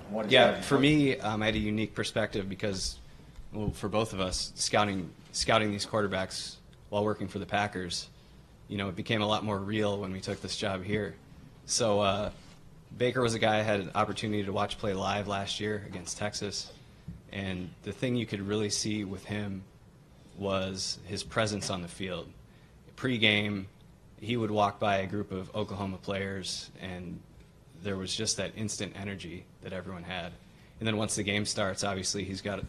What is Yeah, that? for me, I had a unique perspective because, well, for both of us, scouting these quarterbacks while working for the Packers, it became a lot more real when we took this job here. So Baker was a guy I had an opportunity to watch play live last year against Texas, and the thing you could really see with him was his presence on the field. Pre-game, he would walk by a group of Oklahoma players, and there was just that instant energy that everyone had. And then once the game starts, obviously he's got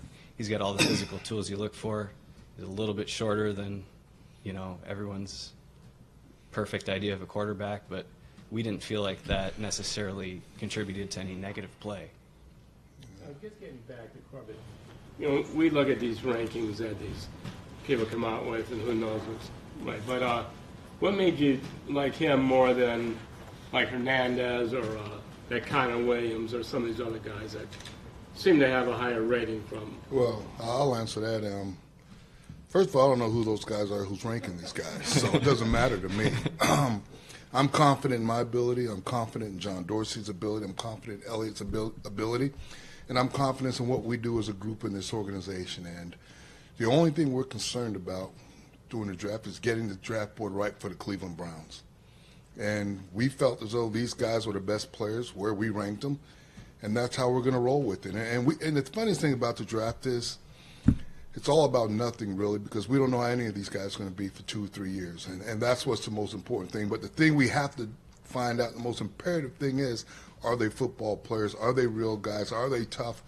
all the physical tools you look for. He's a little bit shorter than, everyone's perfect idea of a quarterback, but we didn't feel like that necessarily contributed to any negative play. Just getting back to Corbett, we look at these rankings that these people come out with, and who knows what's right. But what made you like him more than like Hernandez or that Connor Williams or some of these other guys that seem to have a higher rating from? Well, I'll answer that. First of all, I don't know who those guys are who's ranking these guys, so it doesn't matter to me. I'm confident in my ability. I'm confident in John Dorsey's ability. I'm confident in Eliot's ability. And I'm confident in what we do as a group in this organization. And the only thing we're concerned about during the draft is getting the draft board right for the Cleveland Browns. And we felt as though these guys were the best players where we ranked them, and that's how we're going to roll with it. And the funniest thing about the draft is it's all about nothing, really, because we don't know how any of these guys are going to be for 2 or 3 years. And that's what's the most important thing. But the thing we have to find out, the most imperative thing is, are they football players? Are they real guys? Are they tough?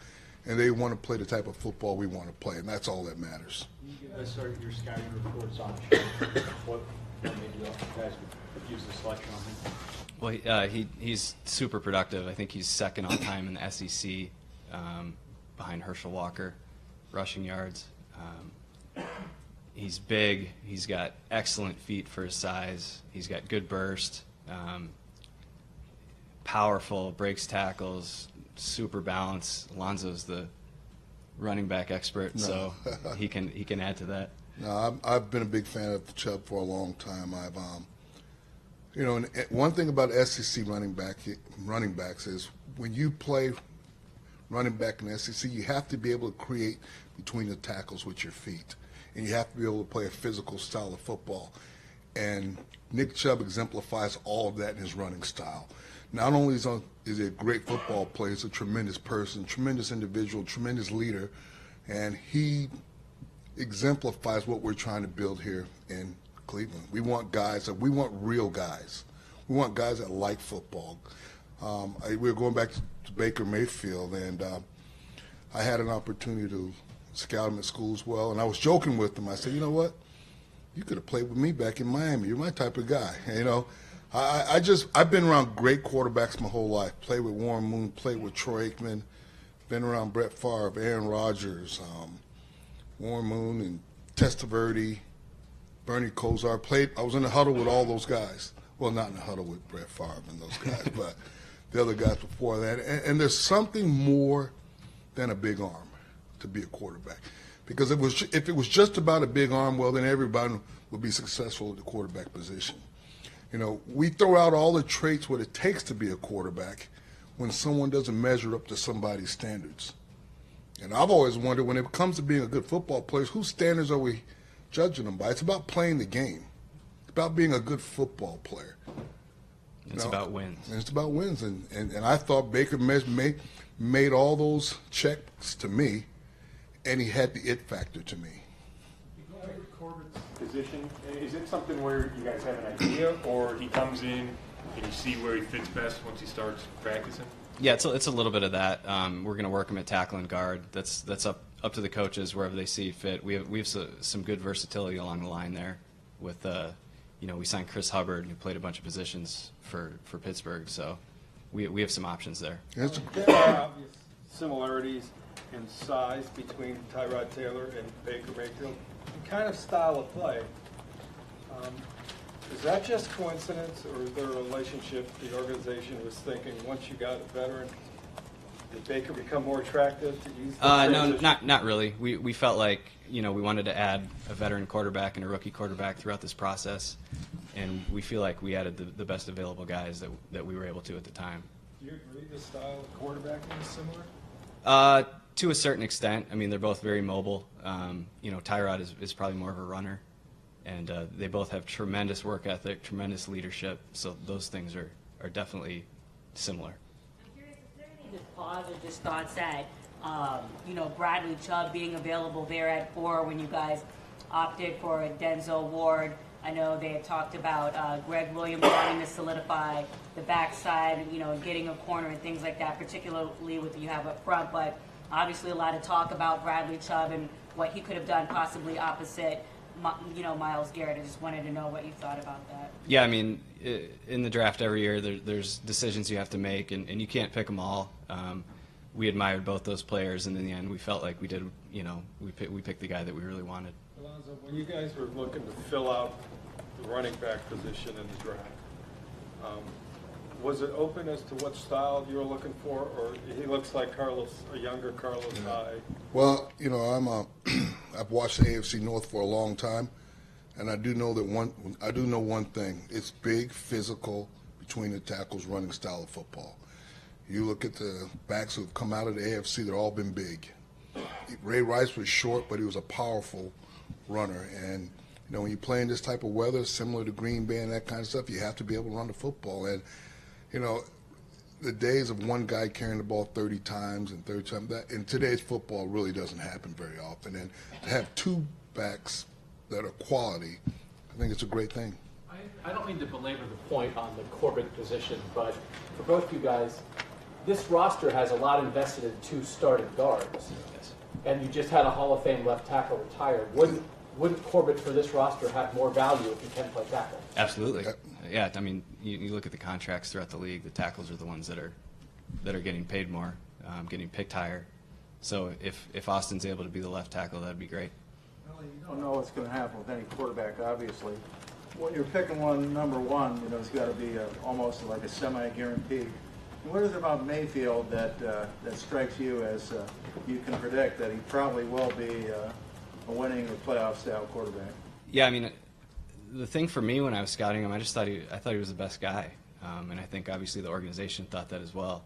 And they want to play the type of football we want to play, and that's all that matters. Can you give us your scouting reports on what made you guys use the selection on him? Well, he's super productive. I think he's second all time in the SEC, behind Herschel Walker, rushing yards. He's big. He's got excellent feet for his size. He's got good burst. Powerful, breaks tackles, super balanced. Alonzo's the running back expert, so he can add to that. No, I've been a big fan of Chubb for a long time. And one thing about SEC running backs is when you play running back in the SEC, you have to be able to create between the tackles with your feet, and you have to be able to play a physical style of football. And Nick Chubb exemplifies all of that in his running style. Not only is he a great football player, he's a tremendous person, tremendous individual, tremendous leader, and he exemplifies what we're trying to build here in Cleveland. We want real guys. We want guys that like football. We were going back to Baker Mayfield, and I had an opportunity to scout him at school as well, and I was joking with him. I said, you know what? You could have played with me back in Miami. You're my type of guy, I've been around great quarterbacks my whole life. Played with Warren Moon, played with Troy Aikman, been around Brett Favre, Aaron Rodgers, Warren Moon, and Testaverde, Bernie Kosar. I was in the huddle with all those guys. Well, not in the huddle with Brett Favre and those guys, but the other guys before that. And there's something more than a big arm to be a quarterback. Because if it was just about a big arm, well, then everybody would be successful at the quarterback position. We throw out all the traits what it takes to be a quarterback when someone doesn't measure up to somebody's standards. And I've always wondered, when it comes to being a good football player, whose standards are we judging them by? It's about playing the game. It's about being a good football player. It's about wins. And it's about wins. And I thought Baker made all those checks to me, and he had the it factor to me. Corbett's position, is it something where you guys have an idea, or he comes in and you see where he fits best once he starts practicing? Yeah, it's a little bit of that. We're going to work him at tackle and guard. That's up to the coaches wherever they see fit. We have some good versatility along the line there. With we signed Chris Hubbard, who played a bunch of positions for Pittsburgh. So we have some options there. There are obvious similarities in size between Tyrod Taylor and Baker Mayfield, and kind of style of play. Is that just coincidence, or is there a relationship the organization was thinking once you got a veteran, did Baker become more attractive to use? No, not really. We felt like we wanted to add a veteran quarterback and a rookie quarterback throughout this process, and we feel like we added the best available guys that we were able to at the time. Do Do you agree the style of quarterbacking is similar? To a certain extent. I mean, they're both very mobile. Tyrod is probably more of a runner, and they both have tremendous work ethic, tremendous leadership. So those things are definitely similar. I'm curious, is there any just pause or just thoughts that, Bradley Chubb being available there at 4 when you guys opted for Denzel Ward? I know they had talked about Greg Williams wanting to solidify the backside, getting a corner and things like that, particularly with you have up front. But obviously a lot of talk about Bradley Chubb and what he could have done possibly opposite, Myles Garrett. I just wanted to know what you thought about that. Yeah, I mean, in the draft every year, there's decisions you have to make, and you can't pick them all. We admired both those players, and in the end, we felt like we did. We picked the guy that we really wanted. Alonzo, when you guys were looking to fill out the running back position in the draft, was it open as to what style you were looking for, or he looks like a younger Carlos Hyde? Well, I've watched the AFC North for a long time, and I do know one thing: it's big, physical between the tackles, running style of football. You look at the backs who've come out of the AFC; they've all been big. Ray Rice was short, but he was a powerful runner, and when you play in this type of weather, similar to Green Bay and that kind of stuff, you have to be able to run the football. And the days of one guy carrying the ball 30 times and 30 times, that in today's football really doesn't happen very often. And to have two backs that are quality, I think it's a great thing. I don't mean to belabor the point on the Corbett position, but for both you guys, this roster has a lot invested in 2 starting guards. Yes. And you just had a Hall of Fame left tackle retired. Wouldn't Corbett for this roster have more value if he can play tackle? Absolutely. Yeah, I mean, you look at the contracts throughout the league, the tackles are the ones that are getting paid more, getting picked higher. So if Austin's able to be the left tackle, that'd be great. Well, you don't know what's going to happen with any quarterback, obviously. When you're picking one, number one, it's got to be almost like a semi-guarantee. And what is it about Mayfield that strikes you as you can predict that he probably will be a winning or playoff-style quarterback? Yeah, I mean, the thing for me when I was scouting him, I thought he was the best guy, and I think obviously the organization thought that as well.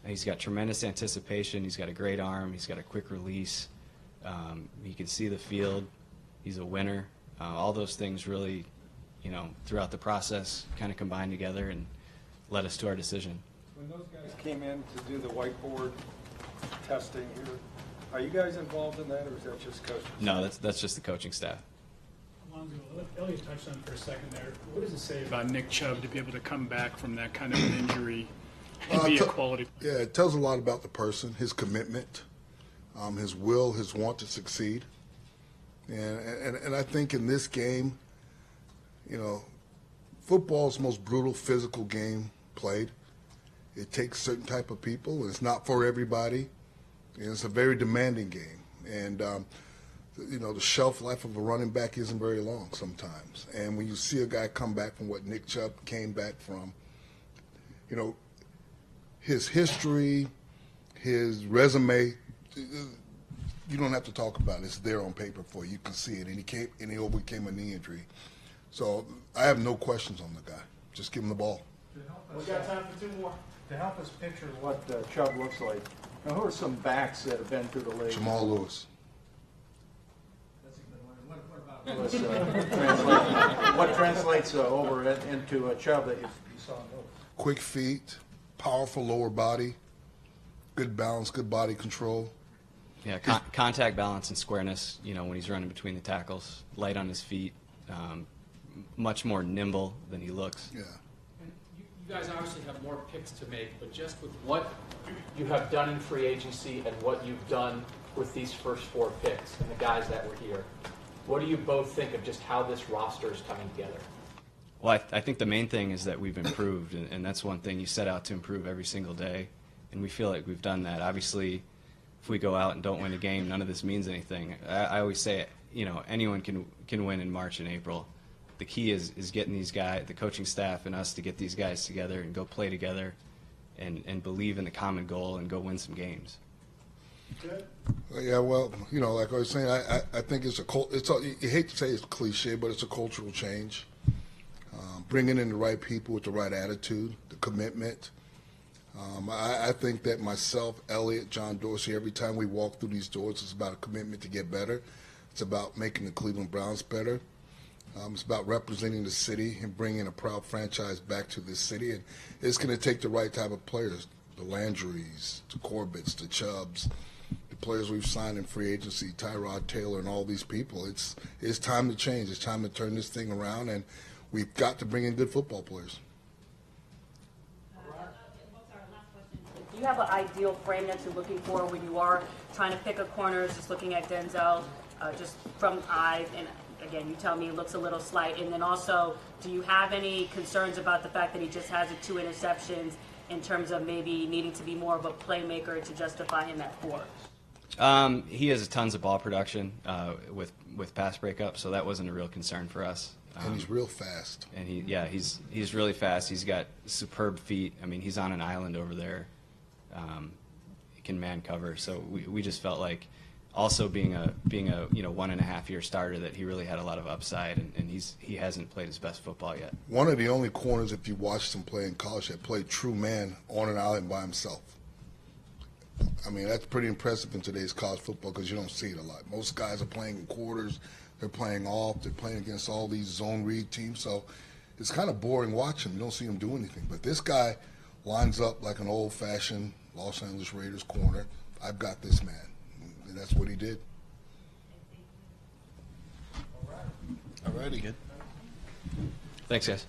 And he's got tremendous anticipation. He's got a great arm. He's got a quick release. He can see the field. He's a winner. All those things really, throughout the process, kind of combined together and led us to our decision. When those guys came in to do the whiteboard testing here, are you guys involved in that, or is that just coaching? No, that's just the coaching staff. Alonzo, Eliot touched on it for a second there. What does it say about Nick Chubb to be able to come back from that kind of an injury and be a quality? Yeah, it tells a lot about the person, his commitment, his will, his want to succeed. And I think in this game, football's the most brutal physical game played. It takes certain type of people. It's not for everybody. And it's a very demanding game. And, the shelf life of a running back isn't very long sometimes. And when you see a guy come back from what Nick Chubb came back from, his history, his resume, you don't have to talk about it. It's there on paper for you. You can see it. And he overcame a knee injury. So I have no questions on the guy. Just give him the ball. We got time for 2 more. To help us picture what Chubb looks like, now who are some backs that have been through the league? Jamal Lewis. That's a good one. What about what translates over into Chubb that you saw in those? Quick feet, powerful lower body, good balance, good body control. Yeah, contact balance and squareness, when he's running between the tackles, light on his feet, much more nimble than he looks. Yeah. And you guys obviously have more picks to make, but just with what you have done in free agency and what you've done with these first 4 picks and the guys that were here, what do you both think of just how this roster is coming together? Well, I think the main thing is that we've improved, and that's one thing you set out to improve every single day, and we feel like we've done that. Obviously, if we go out and don't win a game, none of this means anything. I always say, anyone can win in March and April. The key is getting these guys, the coaching staff and us, to get these guys together and go play together and believe in the common goal and go win some games. Yeah, well, like I was saying, I think it's you hate to say it's cliche, but it's a cultural change. Bringing in the right people with the right attitude, the commitment. I think that myself, Eliot, John Dorsey, every time we walk through these doors, it's about a commitment to get better. It's about making the Cleveland Browns better. It's about representing the city and bringing a proud franchise back to this city. And it's going to take the right type of players, the Landrys, the Corbets, the Chubbs, the players we've signed in free agency, Tyrod Taylor and all these people. It's time to change. It's time to turn this thing around, and we've got to bring in good football players. Do you have an ideal frame that you're looking for when you are trying to pick a corner? Just looking at Denzel, just from eyes, and again, you tell me it looks a little slight. And then also, do you have any concerns about the fact that he just has the 2 interceptions in terms of maybe needing to be more of a playmaker to justify him at 4? He has tons of ball production with pass breakup, so that wasn't a real concern for us. And he's real fast. And he's really fast. He's got superb feet. I mean, he's on an island over there. He can man cover. So we just felt like, also being a 1.5-year starter, that he really had a lot of upside, and he hasn't played his best football yet. One of the only corners, if you watched him play in college, that played true man on an island by himself. I mean, that's pretty impressive in today's college football because you don't see it a lot. Most guys are playing in quarters, they're playing off, they're playing against all these zone read teams, so it's kind of boring watching. You don't see him do anything. But this guy lines up like an old-fashioned Los Angeles Raiders corner. I've got this man. And that's what he did. All righty. Thanks, guys.